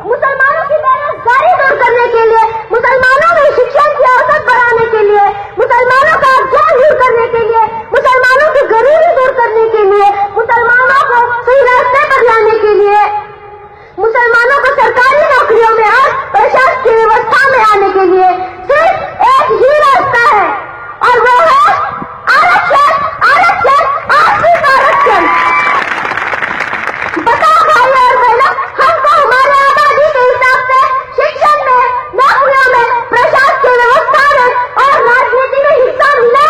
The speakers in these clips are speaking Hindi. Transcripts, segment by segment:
मुसलमानों की बेरोजगारी दूर करने के लिए, मुसलमानों में शिक्षा की औसत बढ़ाने के लिए, मुसलमानों का अज्ञान दूर करने के लिए, मुसलमानों की गरीबी दूर करने के लिए, मुसलमानों को सही रास्ते पर लाने के लिए, मुसलमानों को सरकारी नौकरियों में और प्रशासकीय व्यवस्था में आने के लिए सिर्फ एक ही रास्ता है और वो है आरक्षण, आरक्षण, आर्थिक आरक्षण। बताओ भाई और बहनों, हमको हमारे आबादी के हिसाब से शिक्षण में, नौकरियों में, प्रशासकीय व्यवस्था में और राजनीति में हिस्सा मिला।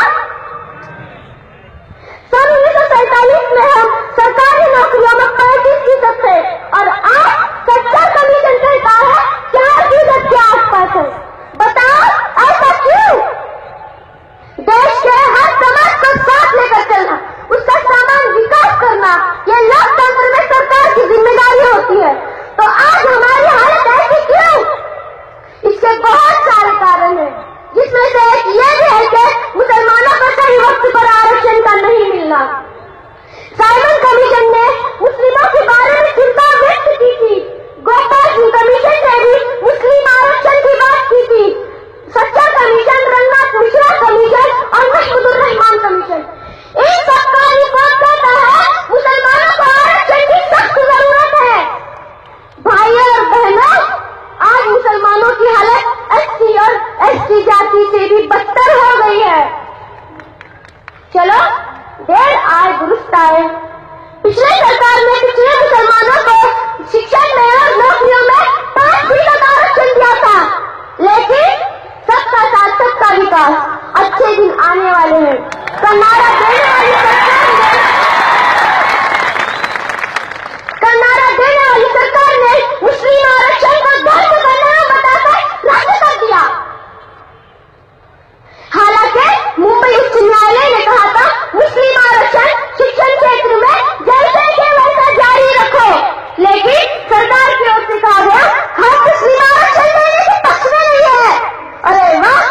सन 1947 में हम सरकारी नौकरियों में 35% थे और आज सेक्टर कमीशन कहता है 4% के आसपास है। बताओ ऐसा क्यों? देश के हर समाज को साथ लेकर चलना, उसका सामान विकास करना, ये लोकतंत्र में सरकार की जिम्मेदारी होती है। तो आज हमारी हालत ऐसी क्यों? इसके बहुत सारे कारण हैं, जिसमें से एक ये भी है कि मुसलमानों को सही वक्त पर आरक्षण का नहीं मिलना। साइमन कमीशन ने मुस्लिमों के बारे में चिंता व्यक्त की थी। गोपाल सिंह कमीशन ने भी मुस्लिम आरक्षण की बात की थी। सच्चा कमीशन, रंगनाथ मिश्रा कमीशन और महमूदुर रहमान कमीशन, इन सबका रिपोर्ट कहता है मुसलमानों को आरक्षण की सख्त जरूरत है। भाइयों और बहनों, आज मुसलमानों की हालत SC और ST जाति से भी बदतर हो गई है। चलो देर आए दुरुस्त आए। पिछले सरकार ने पिछले मुसलमानों को शिक्षण में और नौकरियों में 5% आरक्षण दिया था, लेकिन सबका साथ सबका विकास, अच्छे दिन आने वाले हैं का नारा देने वाली सरकार ने मुस्लिम आरक्षण को ध्वस्त करने में बताकर रद्द कर दिया। हालांकि मुंबई उच्च न्यायालय ने कहा था मुस्लिम आरक्षण शिक्षण क्षेत्र में जैसे के वैसा जारी रखो, लेकिन सरकार की ओर से कहा गया हम मुस्लिम आरक्षण देने के पक्ष में नहीं है। अरे वाह,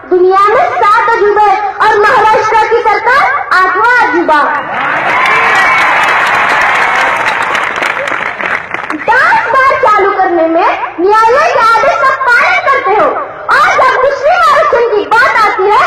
दुनिया में 7 अजूबे और महाराष्ट्र की सरकार 8वां अजूबा। 10 बार चालू करने में न्यायालय के आदेश का पालन करते हो और जब मुस्लिम आरक्षण की बात आती है